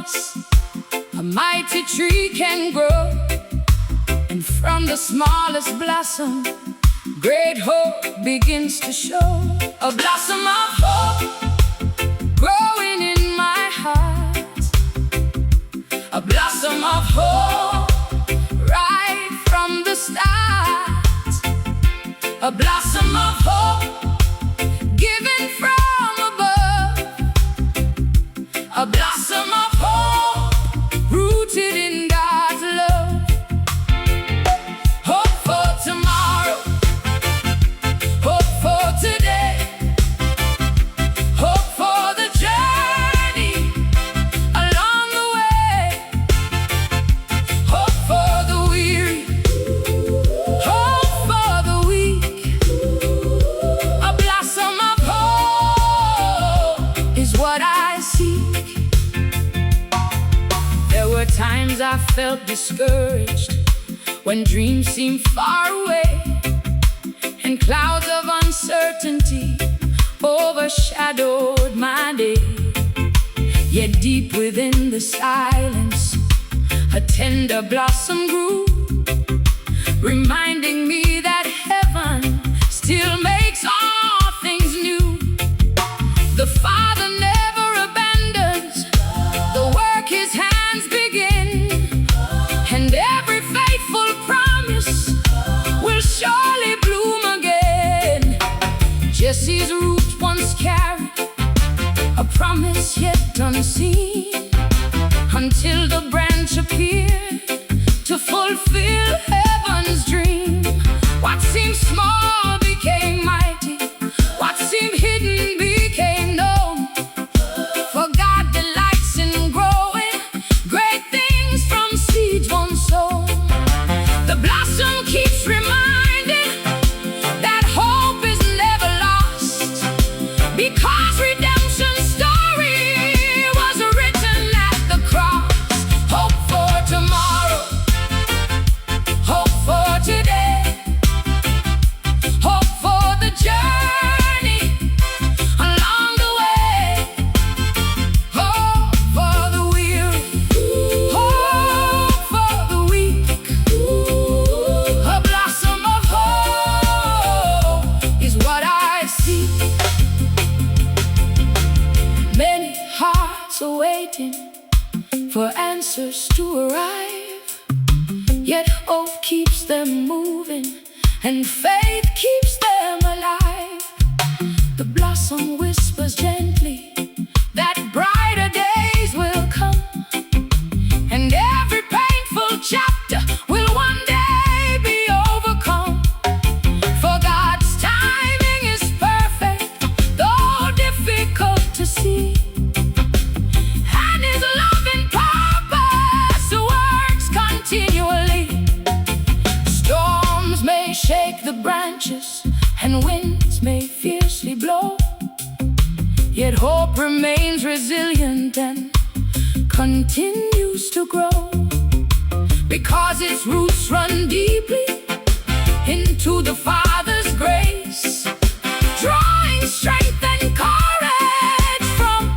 promise, a mighty tree can grow, and from the smallest blossom, great hope begins to show. A blossom of hope growing in my heart, a blossom of hope right from the start, a blossom of hope given from above, a blossom of hope rooted in God's love. Hope for tomorrow, hope for today, hope for the journey along the way, hope for the weary, hope for the weak. A blossom of hope is what I seek. There were times I felt discouraged, when dreams seemed far away, and clouds of uncertainty overshadowed my day. Yet deep within the silence, a tender blossom grew, reminding me that heaven still makes all things new. The Father never abandons the work His hands begin, and every faithful promise will surely bloom again. Jesse's roots once carried a promise yet unseen, until the branch appeared to fulfill heaven's dream. What seemed small became mighty, what seemed hidden became known, for God delights in growing great things from seeds once sown. The blossom keeps reminding that hope is never lost, because redemption's story was written at the cross. Hope for tomorrow, hope for today, hope for the journey along the way, hope for the weary, hope for the weak. A blossom of hope is what I see. Many hearts are waiting for answers to arrive, yet hope keeps them moving and faith keeps them alive. The blossom whispers gently that brighter days will come, and every painful chapter will one day be overcome. For God's timing is perfect, though difficult to see, and His loving purpose works continually. Storms may shake the branches and winds may fiercely blow, yet hope remains resilient and continues to grow, because its roots run deeply into the Father's grace, drawing strength and courage from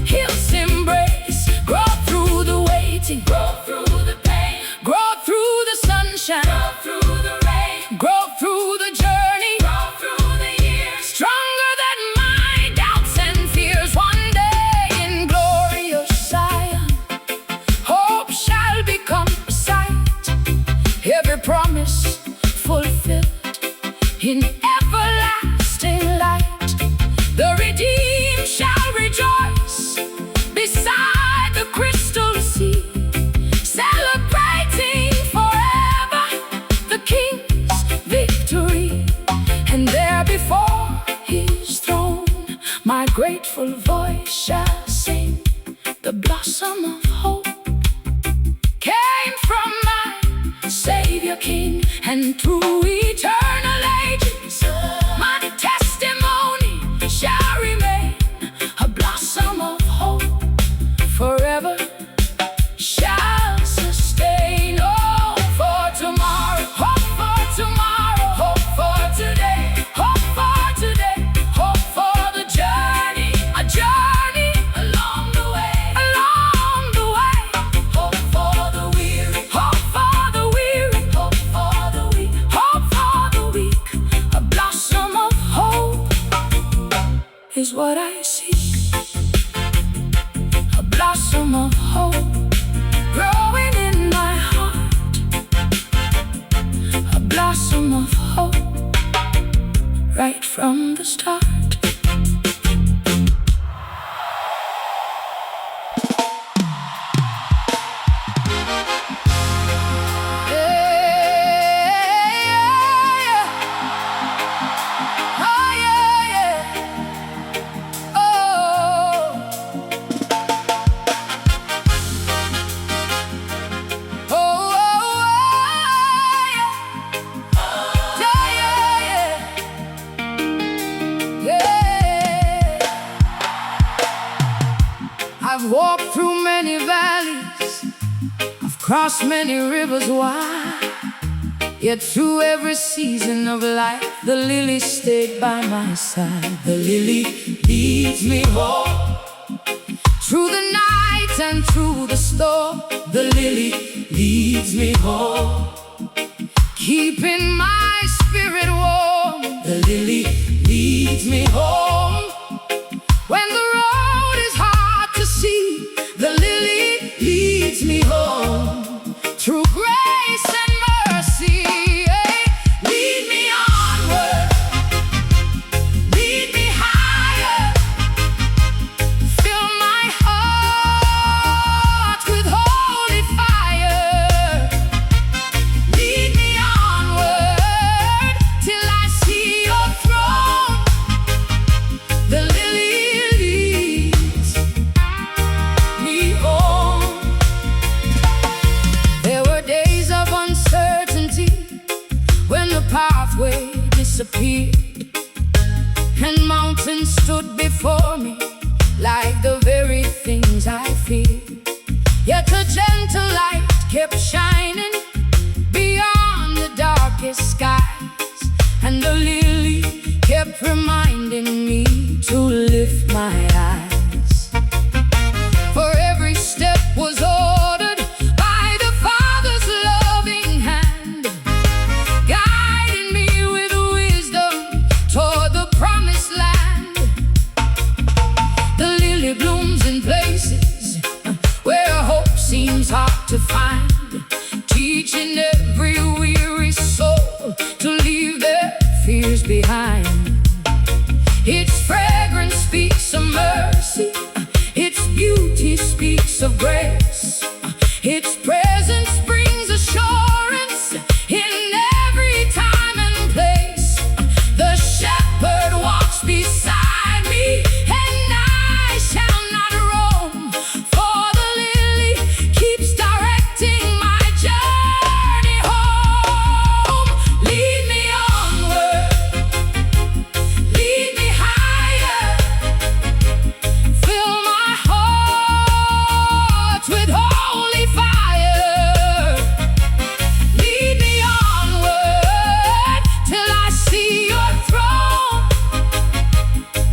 His embrace. Grow through the waiting, grow through the pain, grow through the sunshine, grow through the rain, grow through the journey, grow through the years, stronger than my doubts and fears. One day in glorious Zion, hope shall become sight, every promise fulfilled in everlasting light. The redeemed shall rejoice beside the crystal sea, celebrating forever the King's victory. And there before His throne, my grateful voice shall sing. The blossom of hope came from my Savior King, and through eternal ages my testimony shall remain. A blossom of hope forever shall sustain. Hope for tomorrow, hope for tomorrow, hope for today, hope for today, hope for the journey, a journey along the way, along the is what I seek. A blossom of hope growing in my heart. A blossom of hope right from the start. I've walked through many valleys, I've crossed many rivers wide, yet through every season of life, the lily stayed by my side. The lily leads me home through the night and through the storm. The lily leads me home, keeping my spirit warm. The lily leads me home when the road is hard to see. The lily leads me home through grace and mercy. Lead me onward, lead me higher, fill my heart with holy fire. Lead me onward till I see your throne. The lily leads me home. There were days of uncertainty when the pathway disappeared and mountains stood before me like the very things I feared. Yet a gentle light kept shining beyond the darkest skies, and the lily kept reminding me to lift my eyes. For every step was ordered by the Father's loving hand, guiding me with wisdom toward the promised land. The lily blooms in places where hope seems hard to find, teaching every weary soul to leave their fears behind. Its fragrance speaks of mercy, its beauty speaks of grace, its presence brings assurance in every time and place. The shepherd walks beside me, and I shall not roam, for the lily keeps directing my journey home. Lead me onward, lead me higher, fill my heart with holy fire. Lead me onward till I see your throne.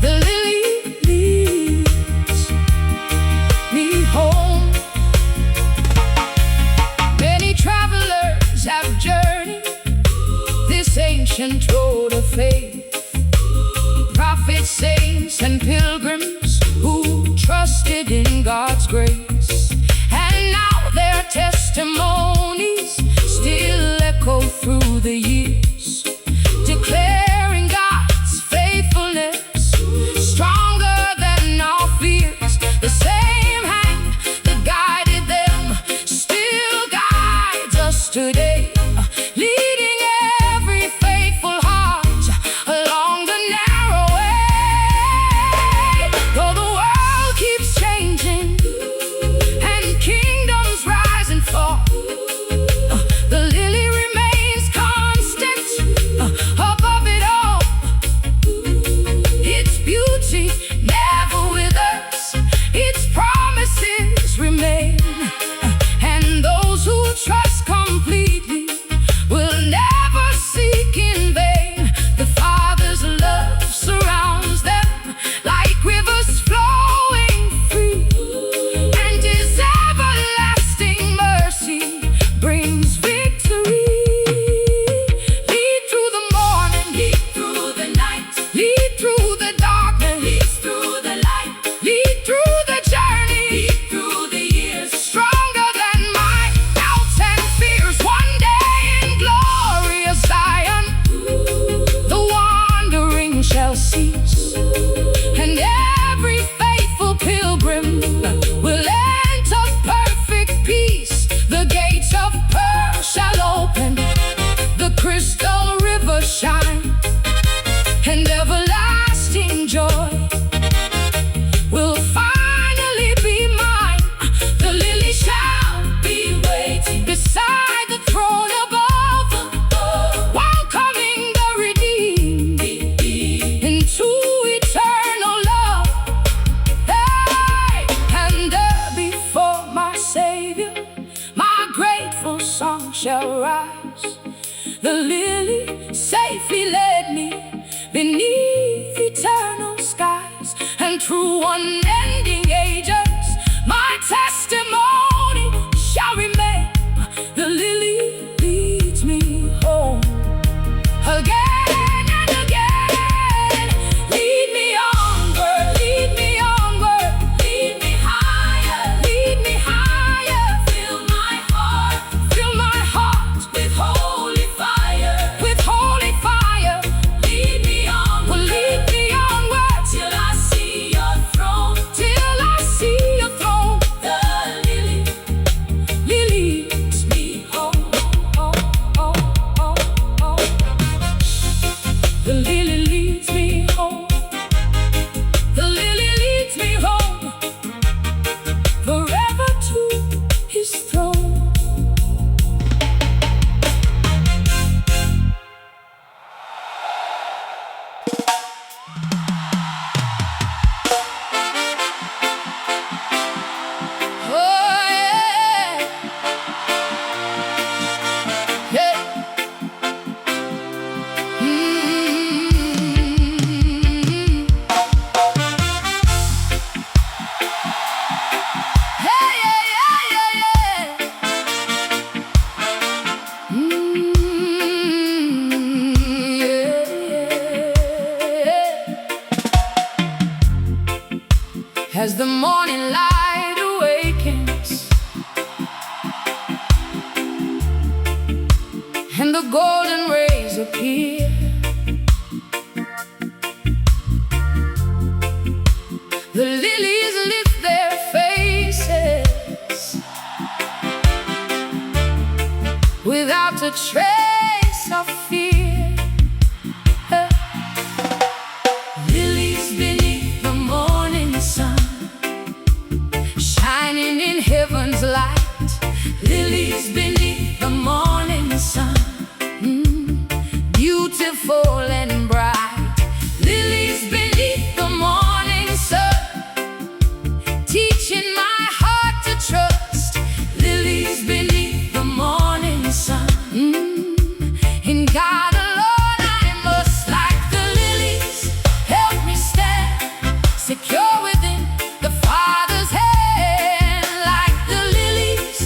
The lily leads me home. Many travelers have journeyed this ancient road of faith, prophets, saints, and pilgrims who trusted in God's grace. And now their testimonies still echo through the years, declaring God's faithfulness stronger than our fears. The same hand that guided them still guides us today, leading every faithful heart along the narrow way. Though the world keeps changing and kingdoms rise and fall, the lily remains constant above it all. Its beauty never withers, its promises remain, and those who trust complete shall rise. The lily safely led me beneath eternal skies, and through unending ages my testimony shall remain. The lily leads me home again and again. Lead me onward, lead me onward, lead me higher, lead me higher. Fill my heart with holy fire, with holy fire. Lead me onward, well, lead me onward till I see your throne, till I see your throne. The lily leads me home. The lily leads me home. The lily leads me home, forever to his throne. Oh yeah, yeah. Hey, yeah, yeah, yeah, yeah. As the morning light awakens and the golden rays appear, the lilies lift their faces without a trace of fear. Lilies beneath the morning sun, shining in heaven's light. Lilies beneath the morning sun, beautiful and bright. Lilies beneath the morning sun, teaching my heart to trust. Lilies beneath the morning sun, in God alone I must. Like the lilies, help me stand secure within the Father's hand. Like the lilies,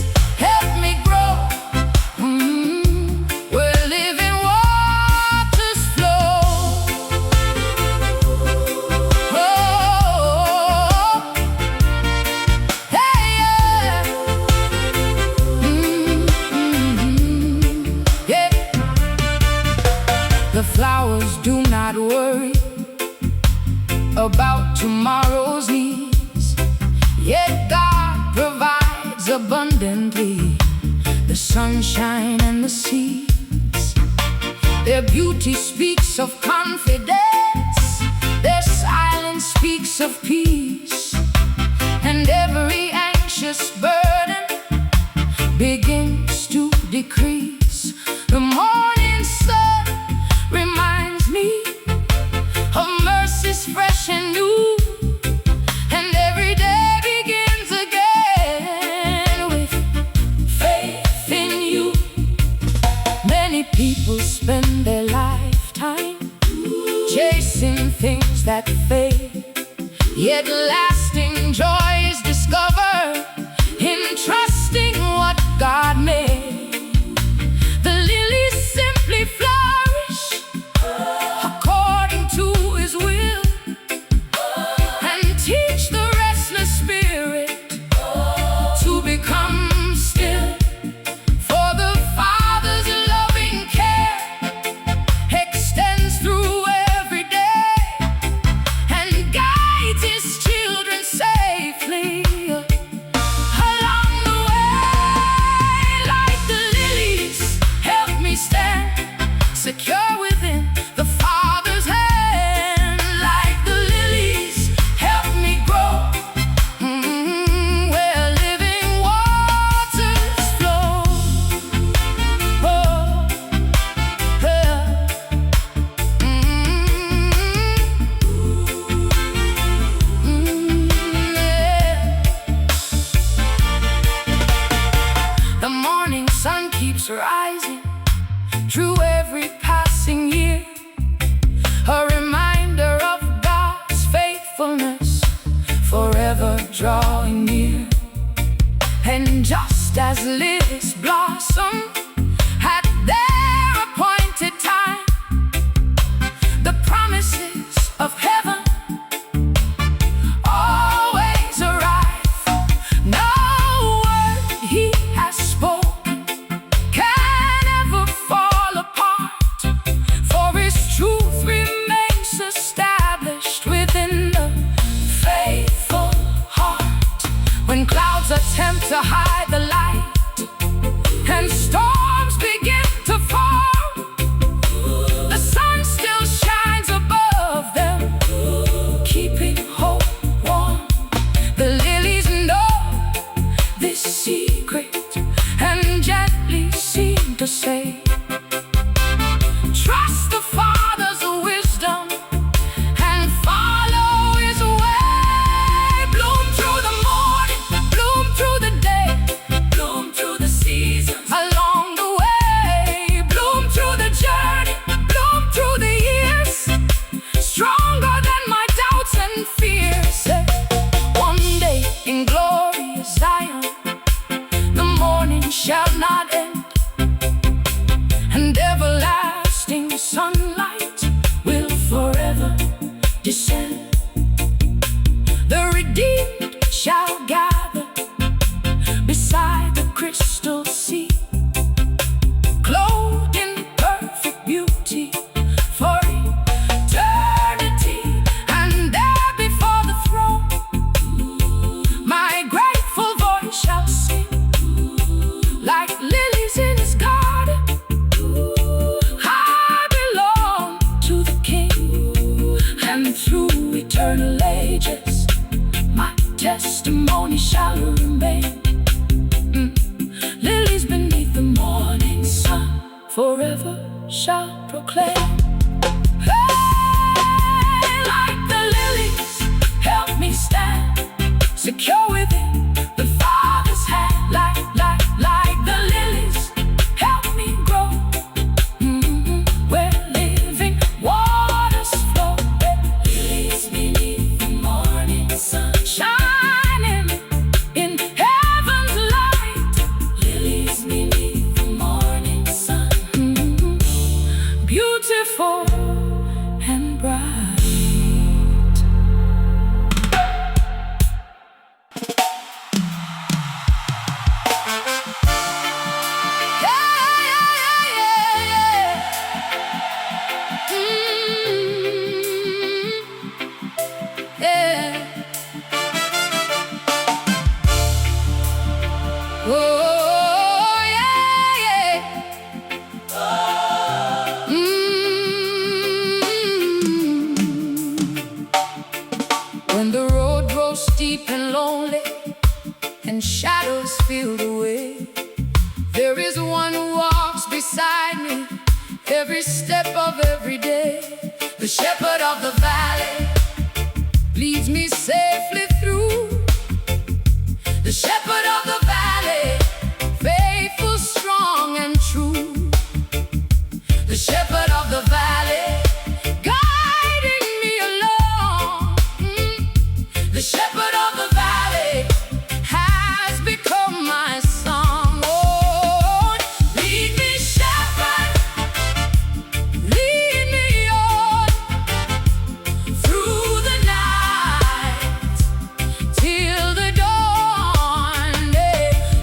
help me grow where living waters flow. Oh, hey, yeah. Yeah. The flowers do not worry about tomorrow's needs, yet God provides abundantly the sunshine and the seeds. Their beauty speaks of confidence, their silence speaks of peace, and every anxious burden begins to decrease. The morning sun reminds me of mercies fresh and new, and every day begins again with faith in you. Many people spend their lifetime chasing things that fade, yet lasting joy is discovered in trusting what God made. The lilies simply flourish according to his will, and teach the restless spirit to become still. For the Father's loving care extends through every day and guides his children sun's rising through every passing year, a reminder of God's faithfulness forever drawing near. And just as lilies blossom at their appointed time, the promises of heaven always arrive. No word He has spoken can ever fall apart, for His truth remains established within the faithful heart. When clouds attempt to hide the light and storms begin to fall, the sun still shines above them, keeping hope warm. The lilies know this secret and gently seem to say, trust the Father's wisdom and follow His way. Bloom through the morning, bloom through the day, bloom through the seasons along the way, bloom through the journey, bloom through the years, stronger than my doubts and fears. One day in glorious Zion, the morning shall not end, and everlasting sunlight will forever descend. The redeemed shall gather beside the crystal sea, clothed in perfect beauty for eternity. And there before the throne, my grateful voice shall sing, like lilies in His garden. I belong to the King, and through eternal ages, my testimony shall remain. Lilies beneath the morning sun forever shall proclaim. Hey, like the lilies, help me stand secure within the Father's hand. Like the lilies, help me grow where living waters flow. Lilies beneath the morning sun, shining in heaven's light. Lilies beneath the morning sun, beautiful and bright. Yeah. Oh, yeah. When the road grows steep and lonely and shadows fill the way, there is one who walks beside me every step of every day. The shepherd of the valley leads me safely through. The shepherd of the valley, faithful, strong, and true. The shepherd of the valley, guiding me along. The shepherd of the valley has become my song. Oh, lead me, shepherd, lead me on through the night till the dawn.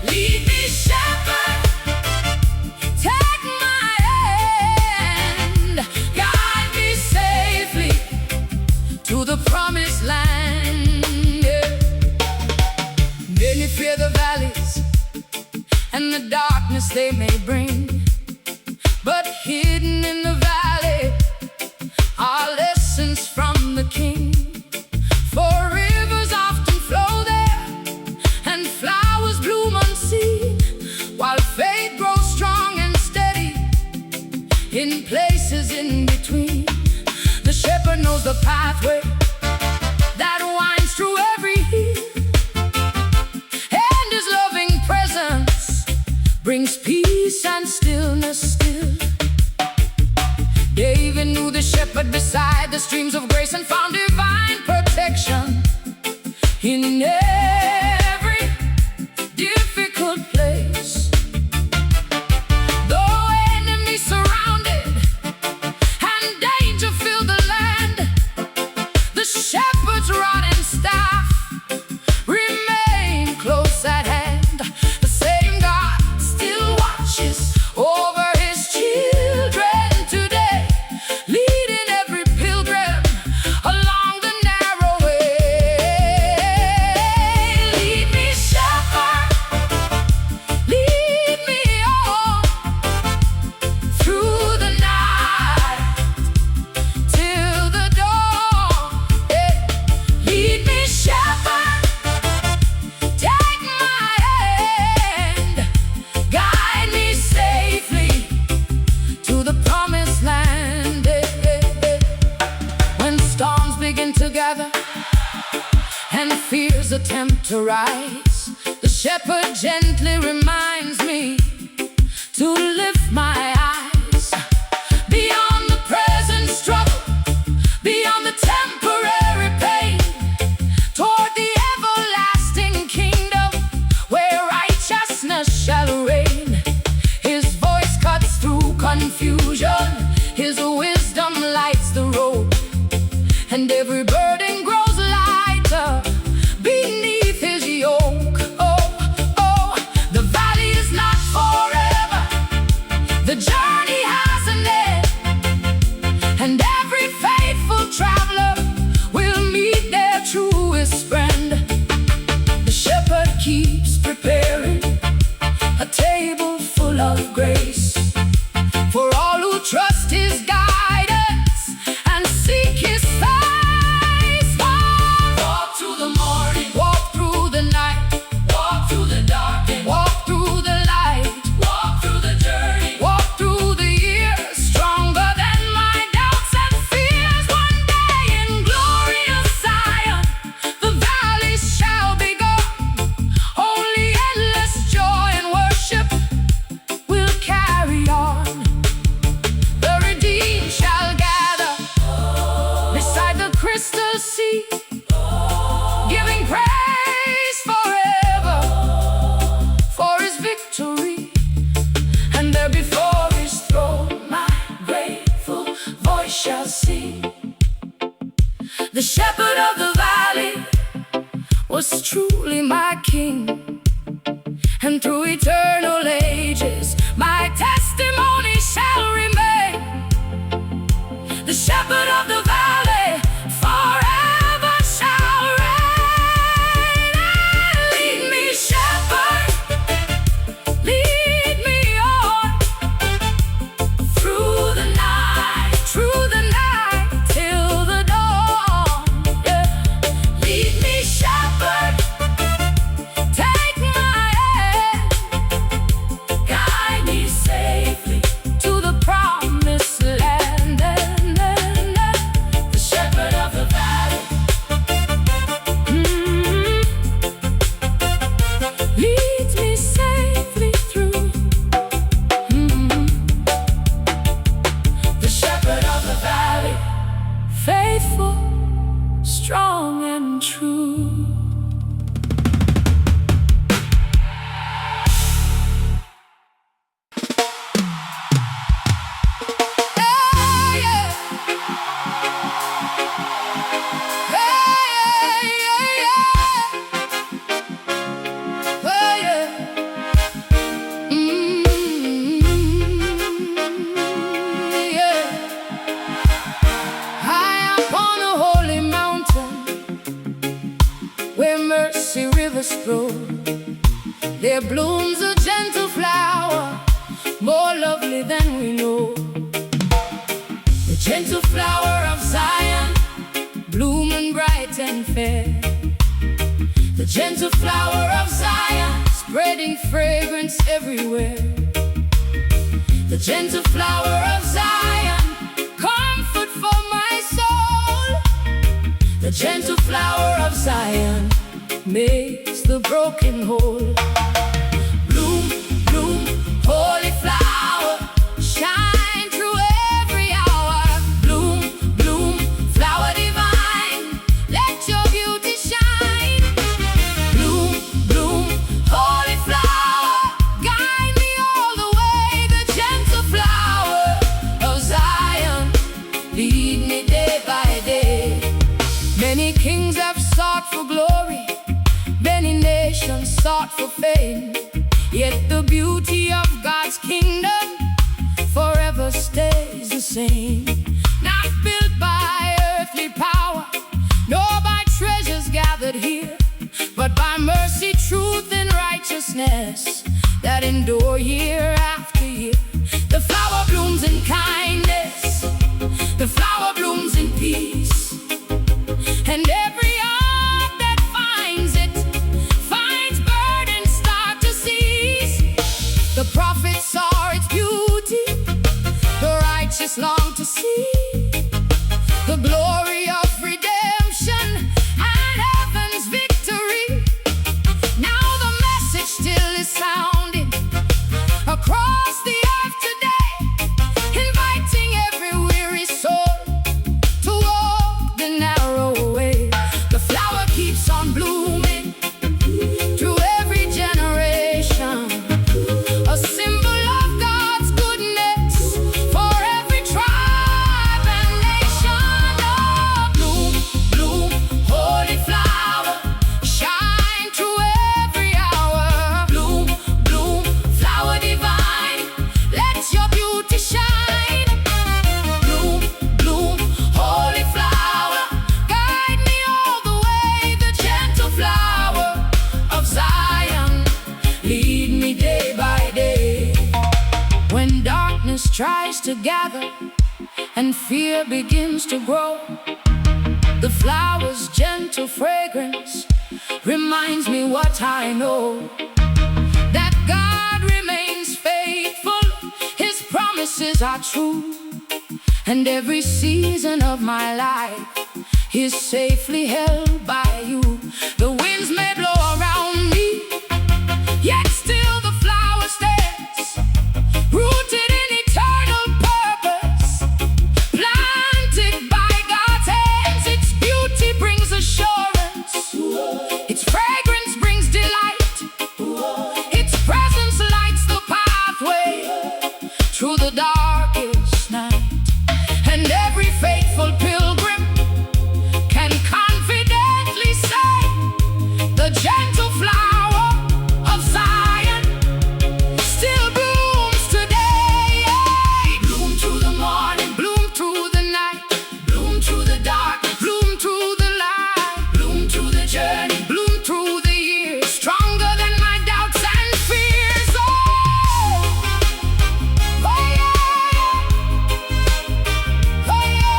Lead me, shepherd, take my hand, guide me safely to the promised land. Many fear the valleys and the darkness they may bring, but hidden in the valley are lessons from the King. For rivers often flow there and flowers bloom unseen, while faith grows strong and steady in places in between. The shepherd knows the pathway that winds through every hill, and His loving presence brings peace and stillness still. David knew the shepherd beside the streams of grace and found divine protection in every difficult place. Though enemies surrounded and danger filled the land, the shepherd's rod and staff remain close at hand. The same God still watches over his children today, leading every pilgrim along the narrow way. Lead me, shepherd, lead me on through the night till the dawn. Lead me, shepherd, take my hand, guide me safely to the promised land. When storms begin to gather and fears attempt to rise, the shepherd gently reminds me to lift my eyes beyond the present struggle, beyond the temporary pain, toward the everlasting kingdom where righteousness shall reign. His voice cuts through confusion, his wisdom lights the road, and every burden grows lighter beneath his yoke. Oh, oh, the valley is not forever, the journey has an end, and every faithful traveler will meet their truest friend. The shepherd keeps preparing a table full of grace for all who trust his guidance and seek his face. Walk through the morning, walk through the night, walk through the dark, and walk through the light, walk through the journey, walk through the years, stronger than my doubts and fears. One day in glorious Zion, the valleys shall be gone. Only endless joy and worship will carry on. The redeemed shall gather beside the crystal sea, giving praise forever for his victory. And there before his throne my grateful voice shall sing. The shepherd of the valley was truly my king, and through eternal ages my testimony shall remain. The shepherd of the valley forever shall reign. Lead me, shepherd, lead me on through the night till the dawn. Yeah. Lead me, shepherd, take my hand, guide me safely to the promised land. The shepherd of the valley leads me safely through. The shepherd of the valley, faithful, strong and true. High upon a holy mountain where mercy rivers flow, there blooms a gentle flower, more lovely than we know. The gentle flower of Zion, blooming bright and fair. The gentle flower of Zion, spreading fragrance everywhere. The gentle flower of Zion, comfort for my soul. The gentle flower of Zion makes the broken whole. Bloom, bloom, fade, yet the beauty of God's kingdom forever stays the same. Not built by earthly power, nor by treasures gathered here, but by mercy, truth, and righteousness that endure year after year. The flower blooms in kindness, the flower blooms in peace, and every heart that finds it finds burdens start to cease. The prophets saw its beauty, the righteous long to see the glory of redemption and heaven's victory. Now the message still is sounding across the earth today, inviting every weary soul to walk the narrow way. The flower keeps on blooming through every generation, a symbol of God's goodness for every tribe and nation. Oh, bloom, bloom, holy flower, shine through every hour. Bloom, bloom, flower divine, let your beauty shine. Bloom, bloom, holy flower, guide me all the way. The gentle flower of Zion, lead me day by day. When darkness tries to gather and fear begins to grow, the flower's gentle fragrance reminds me what I know, that God remains faithful, His promises are true, and every season of my life is safely held by you. The winds may blow around me, yet still the flower stands, rooted in eternal purpose, planted by God's hands. Its beauty brings assurance, its fragrance brings delight, its presence lights the pathway through the darkest night. And every faithful pilgrim can confidently say, the gentle flower of Zion still blooms today. Bloom through the morning, bloom through the night, bloom through the dark, bloom through the light, bloom through the journey, bloom through the years, stronger than my doubts and fears. Oh, oh yeah, oh yeah,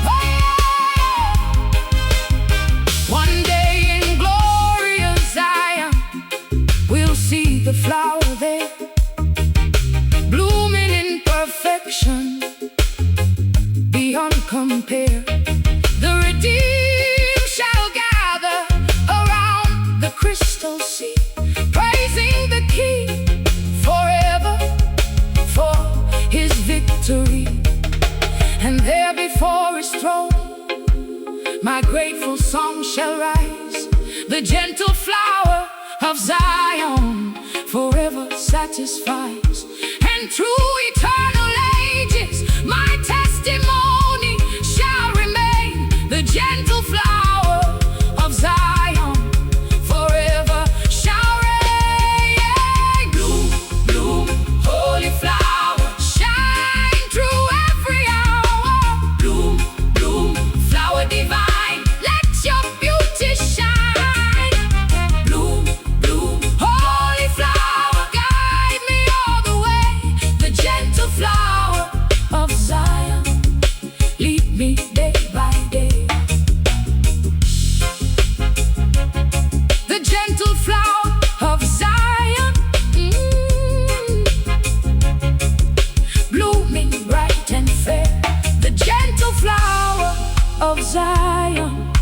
oh yeah. One day in glorious Zion, we'll see the flower there, blooming in perfection, beyond compare. The redeemed shall gather around the crystal sea, praising the King forever for His victory. And there before His throne my grateful song shall rise. The gentle flower of Zion forever satisfies, and through eternal ages my testimony shall remain. The gentle flower of Zion forever shall reign. Bloom, bloom, holy flower, shine through every hour. Bloom, bloom, flower divine, let your beauty shine. Bloom, bloom, holy flower, guide me all the way. The gentle flower of Zion, lead me day by day. The gentle flower of Zion, blooming bright and fair. The gentle flower of Zion,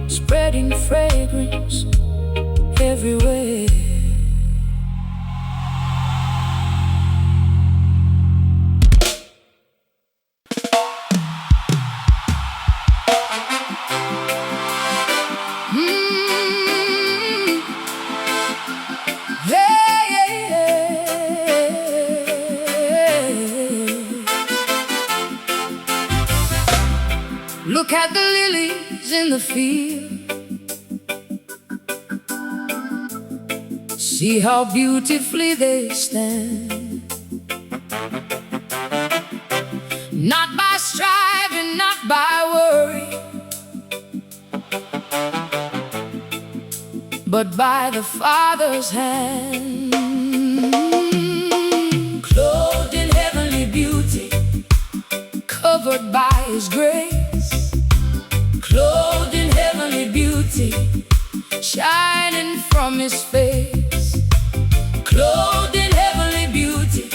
spreading fragrance everywhere. Look at the lilies in the field, See how beautifully they stand. Not by striving, not by worry, but by the Father's hand. Clothed in heavenly beauty, covered by His grace. Clothed in heavenly beauty, shining from His face. Clothed in heavenly beauty,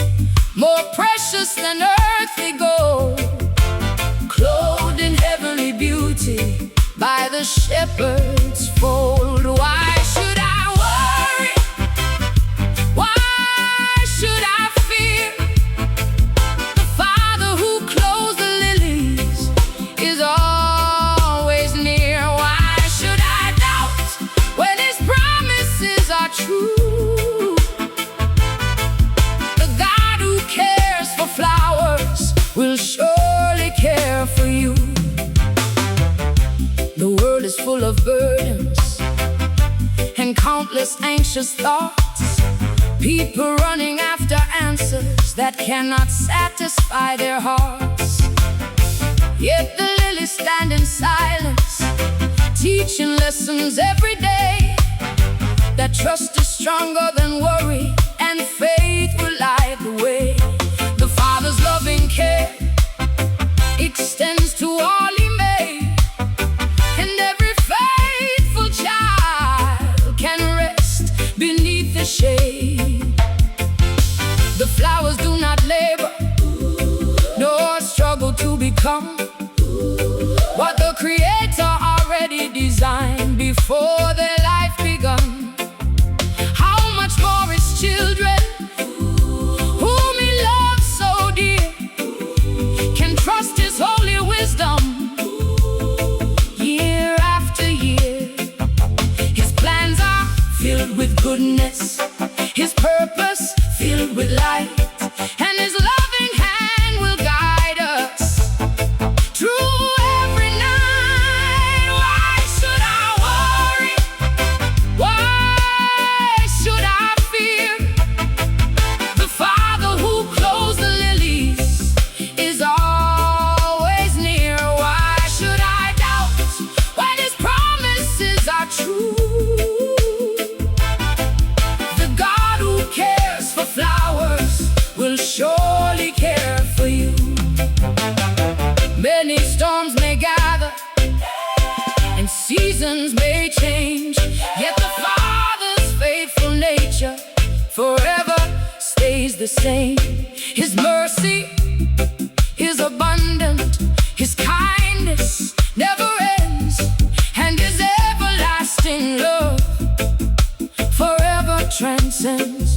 more precious than earthly gold. Clothed in heavenly beauty, by the shepherd's fold. Why should I worry? Why should I fear? The Father who clothes the lilies is always near. Why should I doubt when His promises are true? The God who cares for flowers will surely care for you. The world is full of burdens and countless anxious thoughts. People running after answers that cannot satisfy their hearts. Yet the lilies stand in silence, teaching lessons every day, that trust is stronger than worry and faith will light the way. The Father's loving care extends to all He made, and every faithful child can rest beneath the shade. The flowers do not labor nor struggle to become what the Creator already designed before their life begun. How much more His children, whom He loves so dear, can trust His holy wisdom year after year. His plans are filled with goodness, His purpose filled with light, and His loving hand will guide us through every night. Why should I worry? Why should I fear? The Father who clothes the lilies is always near. Why should I doubt when His promises are true? The God who cares for flowers will surely care for you. Many storms may gather and seasons may change, yet the Father's faithful nature forever stays the same. His mercy is abundant, His kindness never ends, and His everlasting love forever transcends.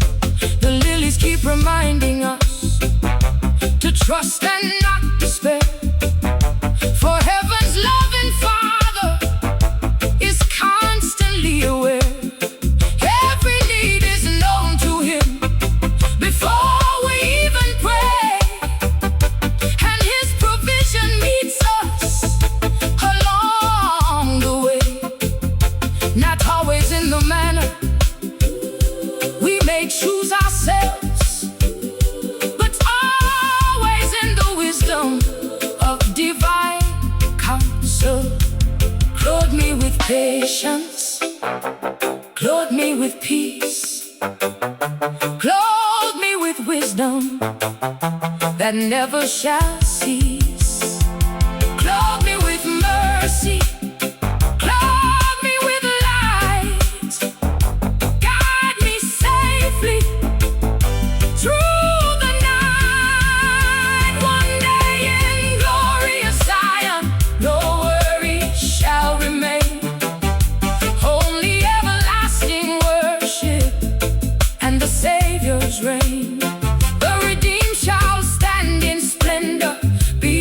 The lilies keep reminding us to trust and not despair, for heaven's loving Father is constantly aware. Every need is known to Him before we even pray, and His provision meets us along the way. Not always in the manner we may choose ourselves, but always in the wisdom of divine counsel. Clothe me with patience, clothe me with peace, clothe me with wisdom that never shall cease. Clothe me with mercy, clothe me with light, guide me safely through the night. One day in glorious Zion, no worry shall remain, only everlasting worship and the Savior's reign. The redeemed shall stand in splendor, be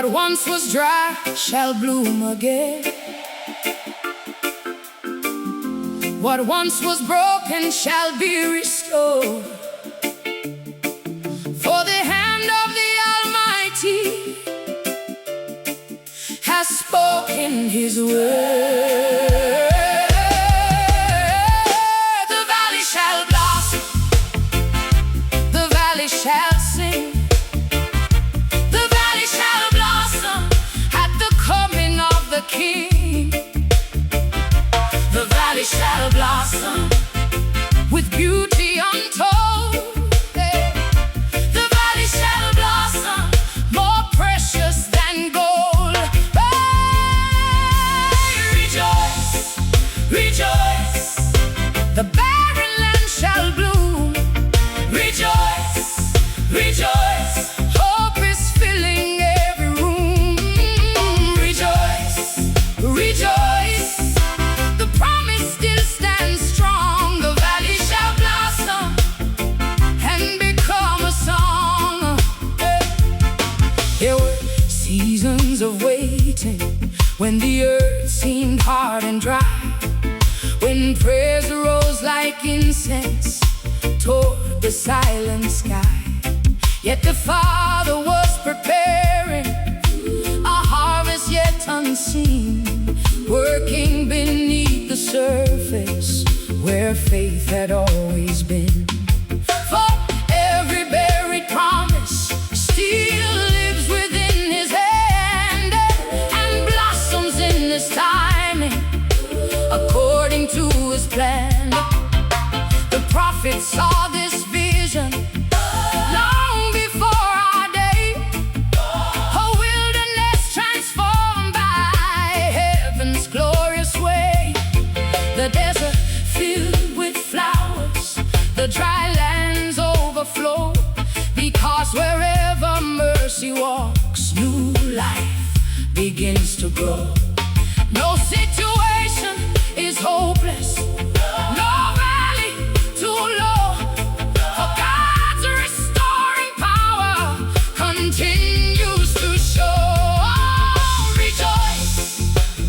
What once was dry shall bloom again. What once was broken shall be restored. For the hand of the Almighty has spoken His word. The valley shall blossom, the valley shall sing. The valley shall blossom at the coming of the King. The valley shall blossom with beauty untold. The valley shall blossom more precious than gold. Rejoice, rejoice. The barren land shall bloom. Rejoice, rejoice. Hope is filling every room. Rejoice, rejoice. The promise still stands strong. The valley shall blossom and become a song. There were seasons of waiting when the earth seemed hard and dry, when prayers rose like incense toward the silent sky. Yet the Father was preparing a harvest yet unseen, working beneath the surface where faith had always been. For every buried promise still lives within His hand and blossoms in His timing according to His plan. The prophet saw this vision long before our day, a wilderness transformed by heaven's glorious way. The desert filled with flowers, the dry lands overflow, because wherever mercy walks, new life begins to grow. No situation is hopeless, no valley too low, for God's restoring power continues to show. Rejoice,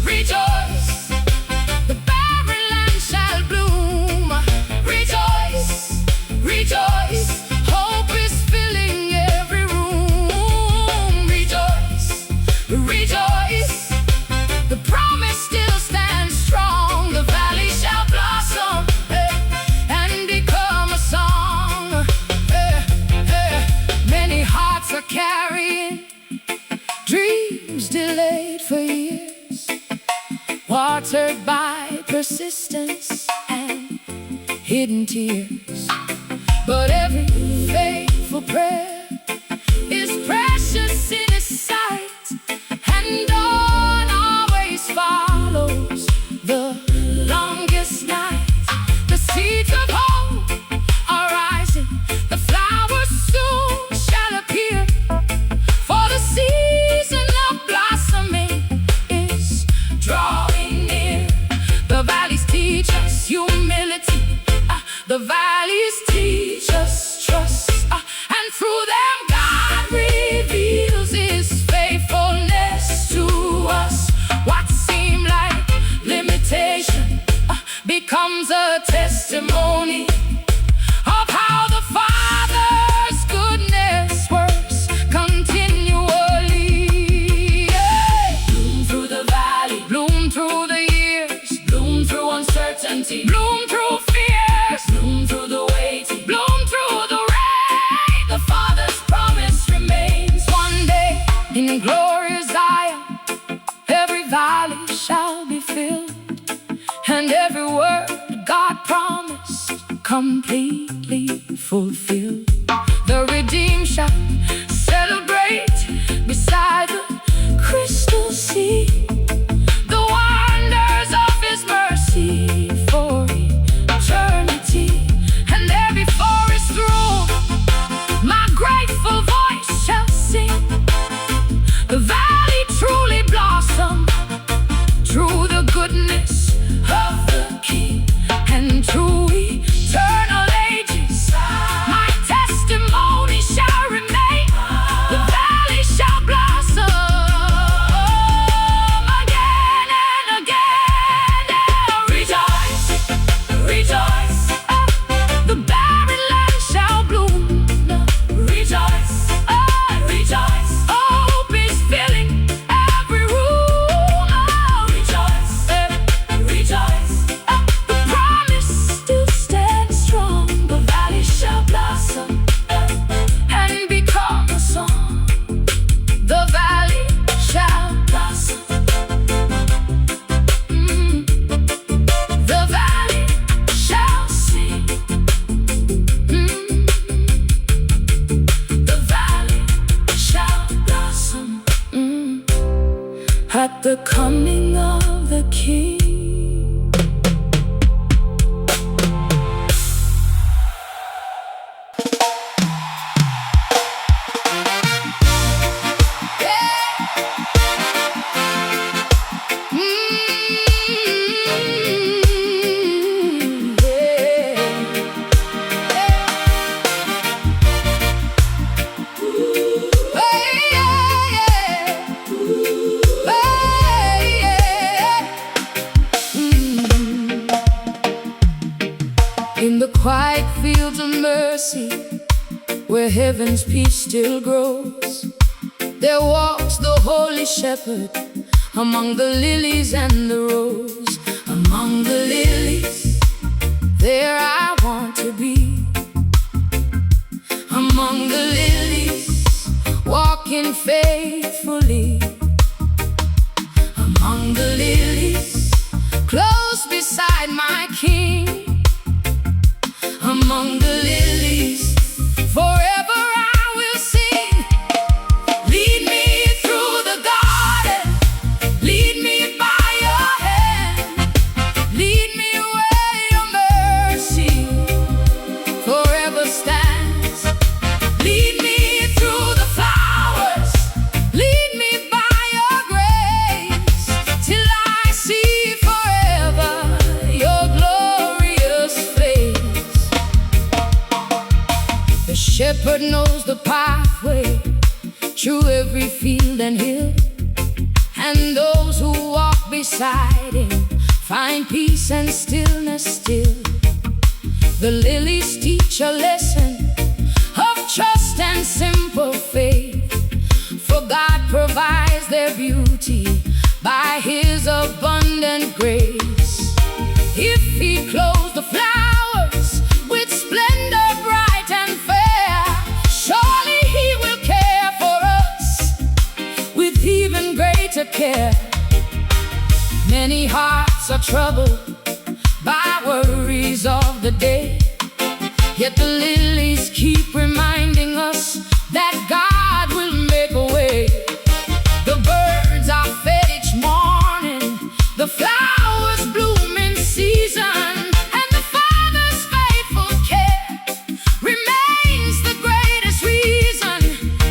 rejoice. The barren land shall bloom. Rejoice, rejoice. Hope is filling every room. Rejoice, rejoice. The promise still stands strong. The valley shall blossom and become a song. Many hearts are carrying dreams delayed for years, watered by persistence and hidden tears. But every faithful prayer is precious in His sight, and dawn always follows the longest night. The seeds of hope are rising, the flowers soon shall appear, for the season of blossoming is drawing near. The valleys teach us humility, the valleys teach us trust, and through them God reveals His faithfulness to us. What seemed like limitation becomes a testimony of how the Father's goodness works continually. Bloom through the valley, bloom through the years, bloom through uncertainty, bloom through fears, bloom through the waiting, bloom through the rain. The Father's promise remains. One day in glorious Zion, every valley shall be filled, and every word God promised completely fulfilled. The redeemed shall celebrate beside the crystal sea, the wonders of His mercy for eternity. And every forest room my grateful voice shall sing. The valley truly blossomed through the goodness of the King, and through eternal ages my fields of mercy, where heaven's peace still grows. There walks the holy shepherd among the lilies and the rose. Among the lilies, there I want to be. Among the lilies, walking faithfully. Among the lilies, close beside my King. Among the lilies, forever I will sing. Lead me through the garden, lead me by your hand, lead me where your mercy forever stands. Lead me through the flowers, lead me by your grace, till I see forever your glorious face. The shepherd knows the pathway through every field and hill, and those who walk beside him find peace and stillness still. The lilies teach a lesson of trust and simple faith, for God provides their beauty by his abundant grace. If he clothes the flowers with splendor bright and fair, surely he will care for us with even greater care. Many hearts are troubled by worries of the day, yet the lilies keep reminding us that God will make a way. The birds are fed each morning, the flowers bloom in season, and the Father's faithful care remains the greatest reason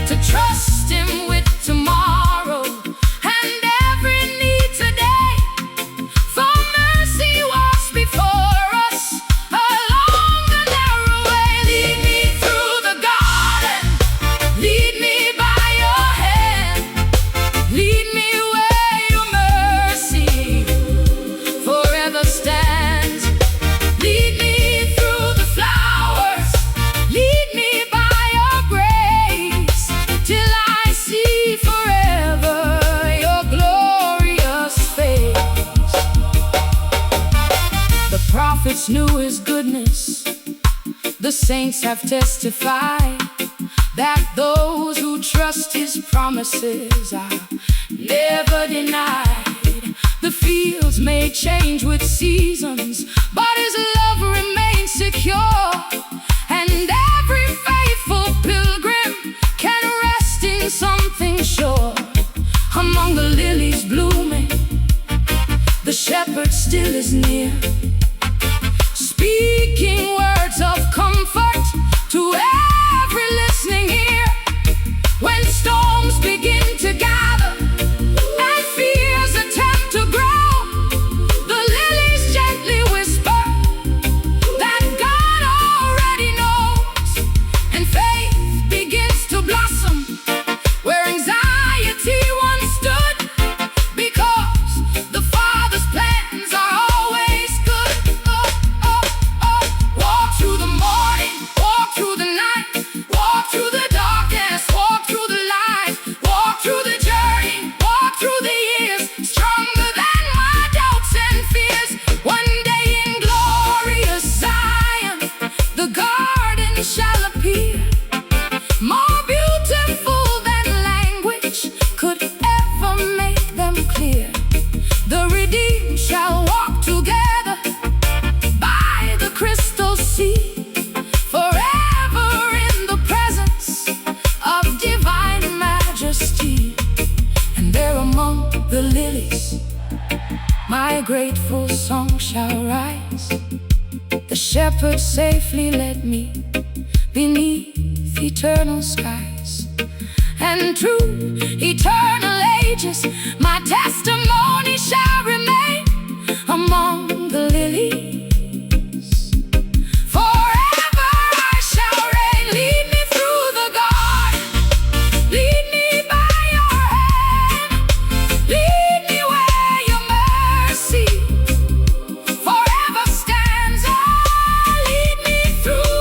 to trust him with tomorrow and every need today. For mercy walks before us along the narrow way. Lead me through the garden, lead me by your hand, lead me where your mercy forever stands. Lead me through the flowers, lead me by your grace, till I see forever your glorious face. The prophets knew his goodness, the saints have testified that those who trust his promises are never denied. The fields may change with seasons, but his love remains secure, and every faithful pilgrim can rest in something sure. Among the lilies blooming, the shepherd still is near, speaking words of comfort to every listening ear. When storms begin to gather and fears attempt to grow, the lilies gently whisper that God already knows, and faith begins to blossom where anxiety once stood, because the Father's plans are always good. Walk through the morning, walk through the night, walk through the darkness, walk through the light, walk through the journey, walk through the years, stronger than my doubts and fears. One day in glorious Zion, the garden shall appear, more beautiful than language could ever make them clear. The redeemed shall walk together by the crystal sea, forever in the presence of divine majesty. And there among the lilies, my grateful song shall rise. The shepherd safely led me beneath eternal skies, and through eternal ages my testimony shall remain among the lilies. Forever I shall reign. Lead me through the garden, lead me by your hand, lead me where your mercy forever stands. Oh, lead me through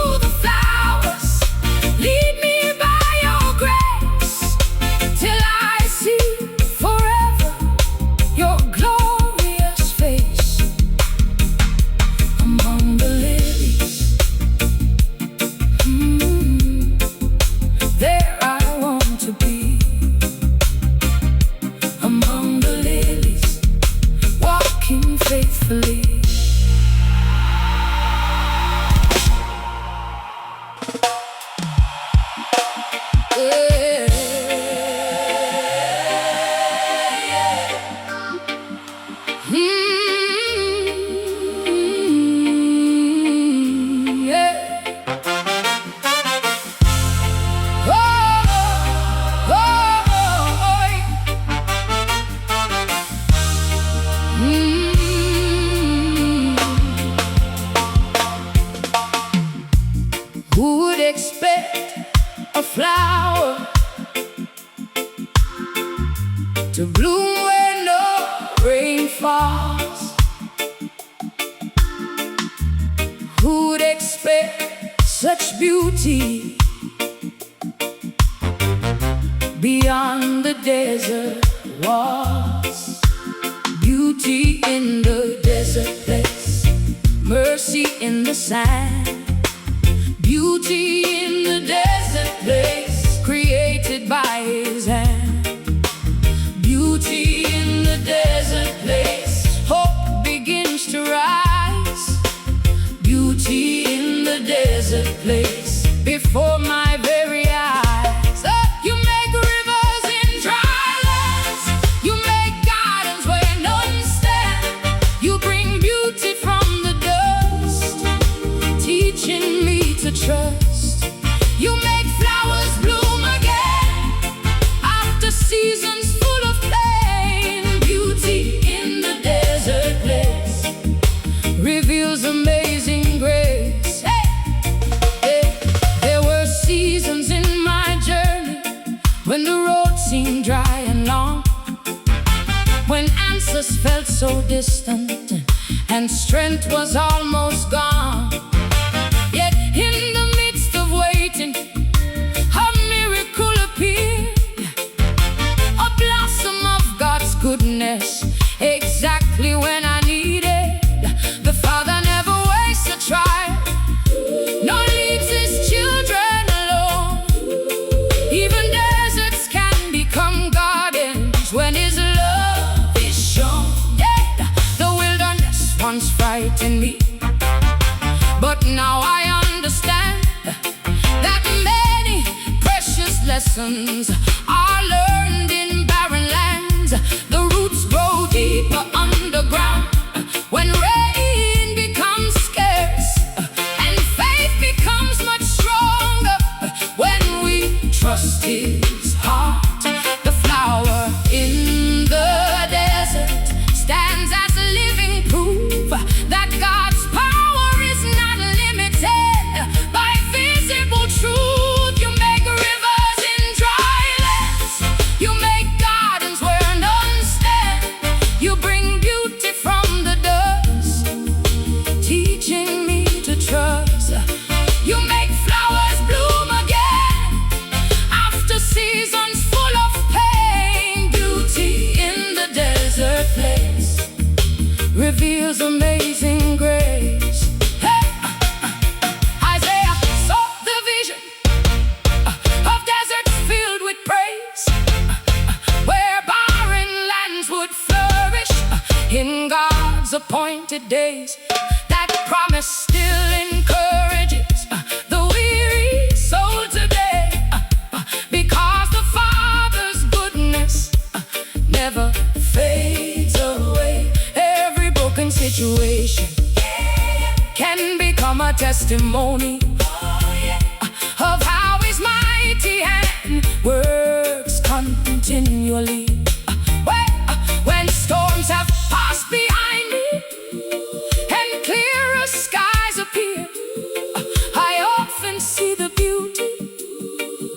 spread such beauty beyond the desert walls. Beauty in the desert place, mercy in the sand. Beauty in the desert place, created by His hand. Beauty in the desert place, hope begins to rise. Beauty in the desert place, before my very eyes. You make rivers in dry lands, you make gardens where none stand. You bring beauty from the dust, teaching me to trust. You make flowers bloom again after seasons full of pain. Beauty in the desert place reveals amazing grace. There were seasons in my journey when the road seemed dry and long, when answers felt so distant and strength was almost gone. Yet in the midst of waiting, a miracle appeared, a blossom of God's goodness, exactly when I needed. The Father never wastes a trial, nor leaves His children alone. Even deserts can become gardens when His love is shown. The wilderness once frightened me, but now I understand that many precious lessons are learned in barren lands. The roots grow deeper underground when rain becomes scarce, and faith becomes much stronger when we trust His heart. The flower in the desert stands as a living proof that God's power is not limited by visible truth. You make rivers in dry lands, you make gardens where none stand. You bring beauty from the dust, teaching me to trust. You make flowers bloom again after seasons full of pain. Beauty in the desert place reveals amazing grace. Isaiah saw the vision of deserts filled with praise, where barren lands would flourish in God's appointed days. That promise still encourages the weary soul today, because the Father's goodness never fades away. Every broken situation can become a testimony of how His mighty hand works continually. When storms have passed behind me and clearer skies appear, I often see the beauty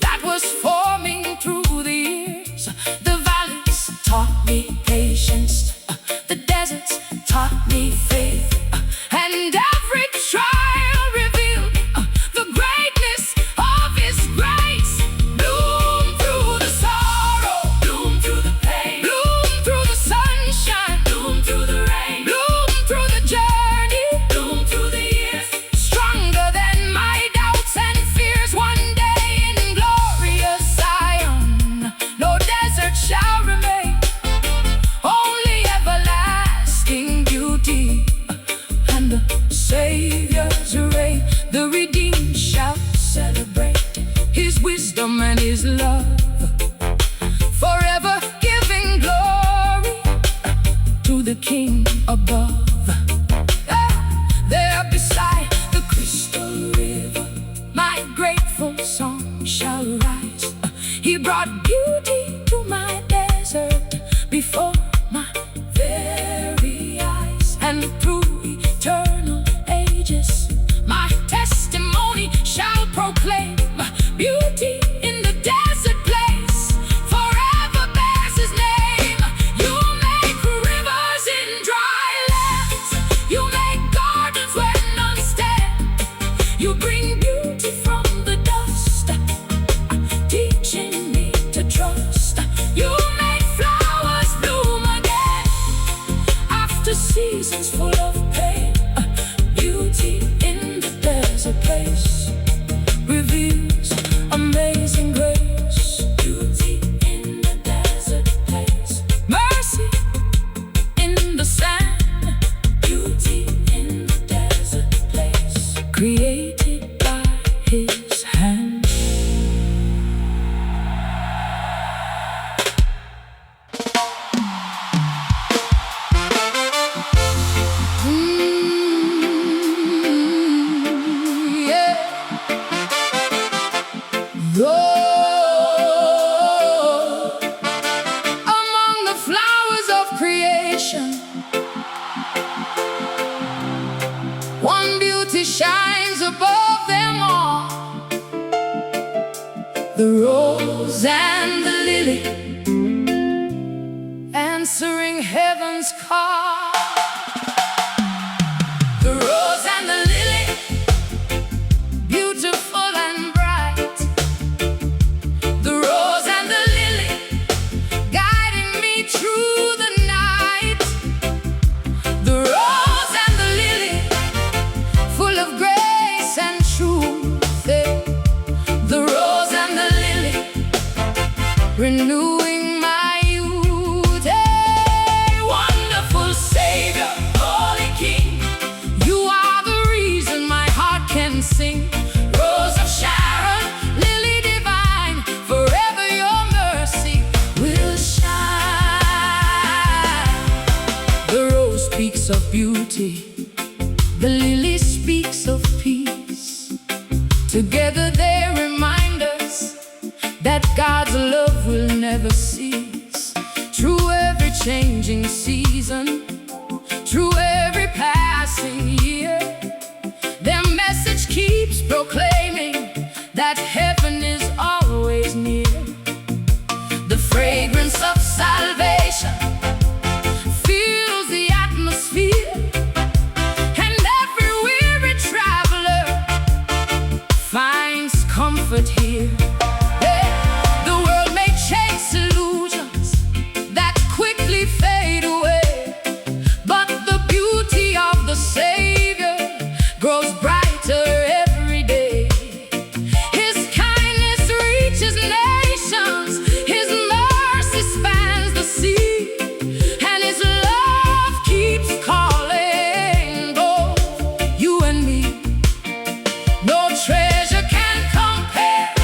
that was forming through the years. The valleys taught me patience, the deserts taught me faith, and every trial revealed the greatness of His grace. Bloom through the sorrow, bloom through the pain, bloom through the sunshine, bloom through the rain, bloom through the journey, bloom through the years. Stronger than my doubts and fears, one day in glorious Zion, no desert shall remain, only everlasting beauty and the Savior's reign. The redeemed shall celebrate His wisdom and His love, forever giving glory to the King above. There beside the crystal river, my grateful song shall rise. He brought beauty to my desert before my very eyes, and through eternal ages my testimony shall proclaim beauty in the desert place. Forever bears His name. You make rivers in dry lands, you make gardens where none stand. beauty shines above them all. The rose and the lily, answering heaven's call. The rose and the lily, beautiful and bright. The rose and the lily, guiding me through the night. The rose and the lily, full of grace and truth. The rose and the lily, renewing my youth. Wonderful Savior, Holy King, you are the reason my heart can sing. Rose of Sharon, lily divine, forever your mercy will shine. The rose speaks of beauty, the lily speaks of peace. Together they remind us that God's love will never cease. Through every changing season, through every passing year, their message keeps proclaiming that heaven is always near. The fragrance of salvation fills the atmosphere, and every weary traveler finds comfort here. The world may chase illusions that quickly fade away, but the beauty of the Savior grows brighter every day. His kindness reaches nations, His mercy spans the sea, and His love keeps calling both you and me. No treasure can compare,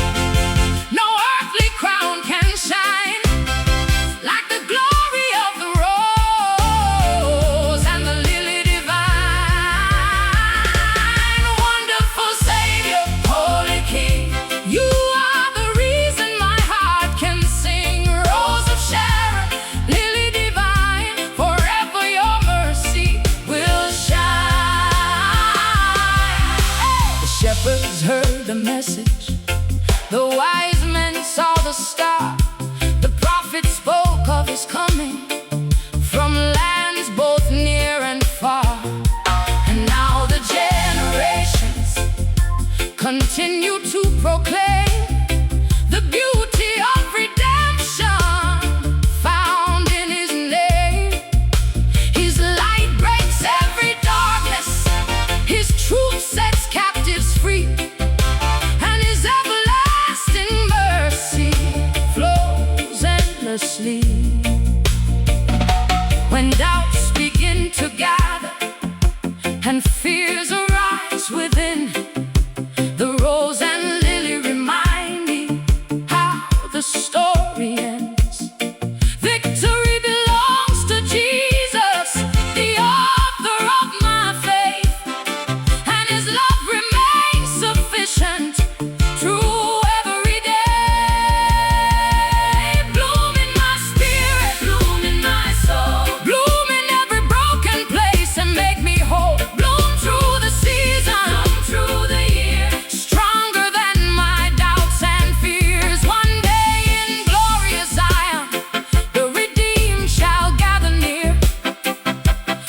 no earthly crown can shine like the glory of the rose and the lily divine. Wonderful Savior, Holy King, you are the reason my heart can sing. Rose of Sharon, lily divine, forever your mercy will shine. The shepherds heard the message, the wise men saw the star. The prophet spoke of His coming from lands both near and far. And now the generations continue to proclaim the beauty of redemption found in His name. His light breaks every darkness, His truth sets captives free, and His everlasting mercy flows endlessly. When doubts begin to gather and fears arise within, the rose and lily remind me how the story ends. Victory belongs to Jesus, the author of my faith, and His love remains sufficient through every day. Bloom in my spirit, bloom in my soul, bloom in every broken place and make me whole. Bloom through the season, bloom through the year, stronger than my doubts and fears. One day in glorious Zion, the redeemed shall gather near,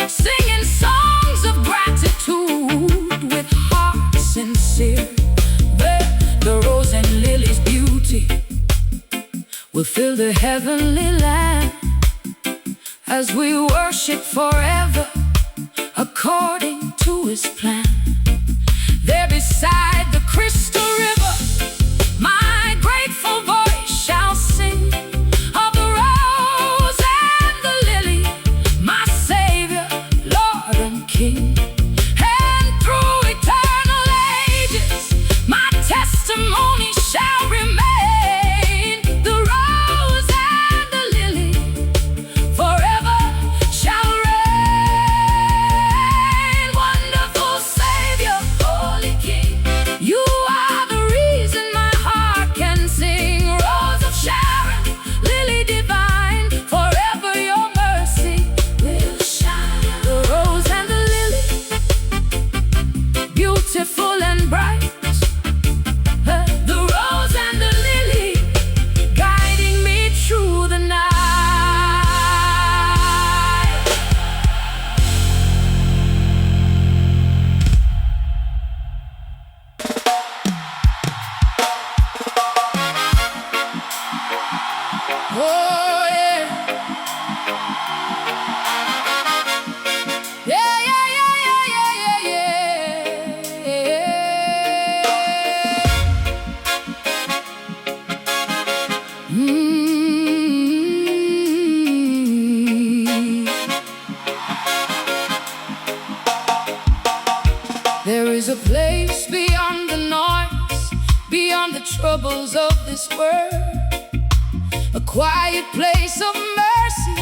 singing songs of gratitude with hearts sincere. The rose and lily's beauty will fill the heavenly land as we worship forever according to His plan. There beside the crystal river, my grateful voice shall sing of the rose and the lily, my Savior, Lord and King. And through eternal ages, my testimony shall remain. The rose and the lily forever shall reign. Wonderful There is a place beyond the noise, beyond the troubles of this world, a quiet place of mercy,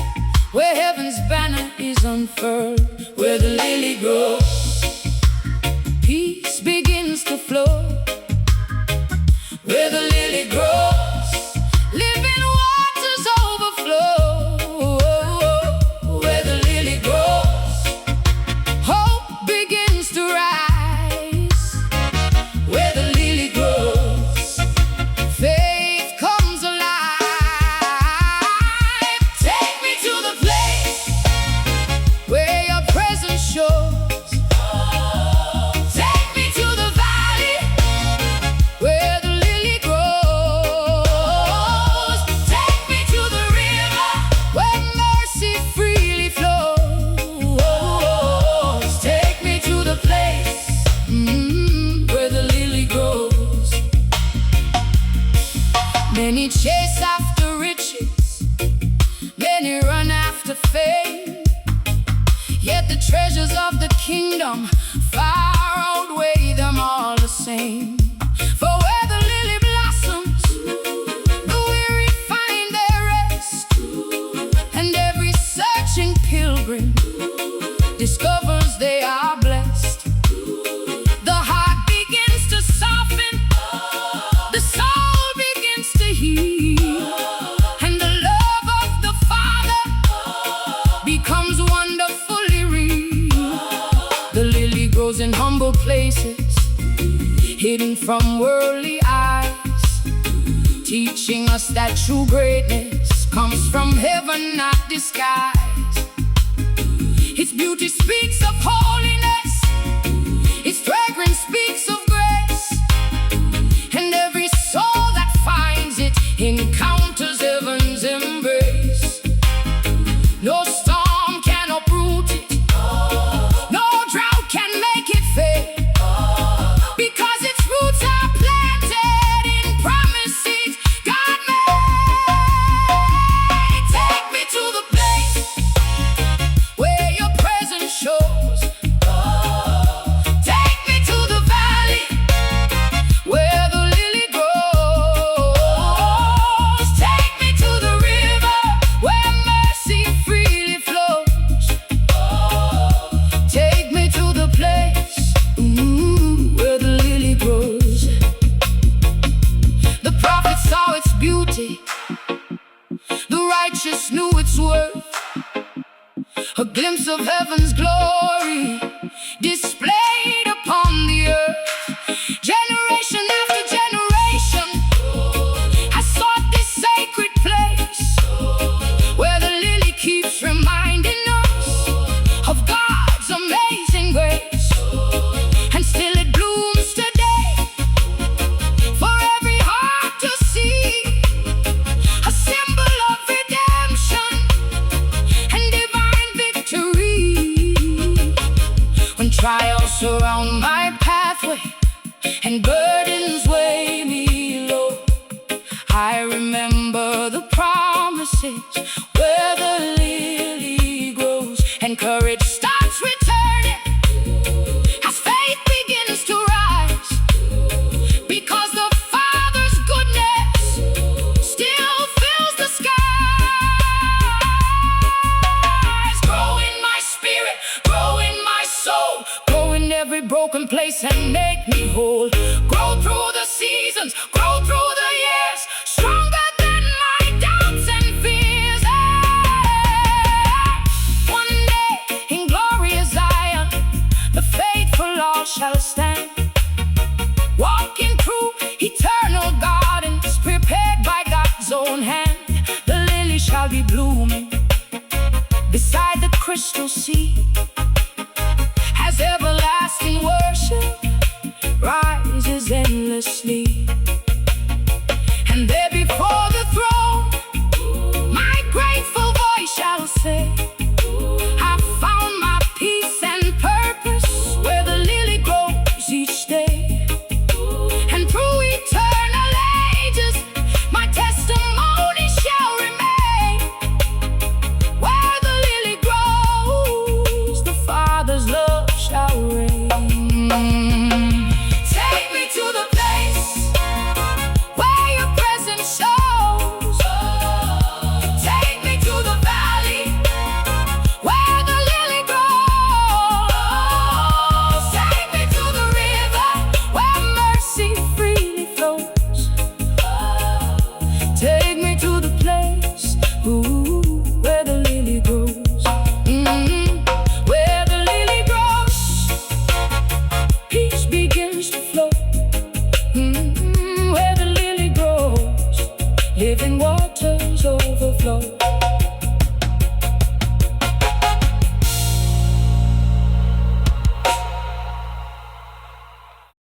where heaven's banner is unfurled, where the lily grows, peace begins to flow, where the lily grows, living waters overflow, where the lily grows, hope begins to rise, where the lily grows, faith comes alive. Take me to the place where your presence shows. Take me to the valley where the lily grows. Take me to the river where mercy freely flows. Take me to the place where the lily grows. Many chase after riches, many run after fame, yet the treasures of the kingdom far outweigh them all the same. For where the lily blossoms, the weary find their rest, and every searching pilgrim discovers they are blessed. The heart begins to soften, the soul begins to heal, and the love of the Father becomes wonderfully real. The lily grows in humble places, hidden from worldly eyes, teaching us that true greatness comes from heaven, not disguise. Its beauty speaks of holiness, its fragrance speaks of grace, and every soul that finds it encounters heaven's embrace. No storm can uproot it, no drought can make it fade, because its roots are planted in promises God made. Take me to the place where your presence shows. Take me to the valley where the lily grows. Take me to the river where mercy freely flows. Take me to the place where the lily grows. The prophet saw its beauty, the righteous knew its worth, a glimpse of heaven's glory displayed upon the earth. Generation after generation has sought this sacred place, where the lily keeps reminding us of God's amazing grace. And still it blooms today for every heart to see, a symbol of redemption and divine victory. When trials surround my pathway and burdens weigh me low, I remember the promises where the lily grows, and courage starts returning as faith begins to rise, because the Father's goodness still fills the skies. Grow in my spirit, grow in my soul, grow in every broken place and make me whole. Grow through the seasons, grow through the years, stronger than my doubts and fears. One day in glorious Zion, the faithful all shall stand, walking through eternal gardens prepared by God's own hand. The lily shall be blooming beside the crystal sea,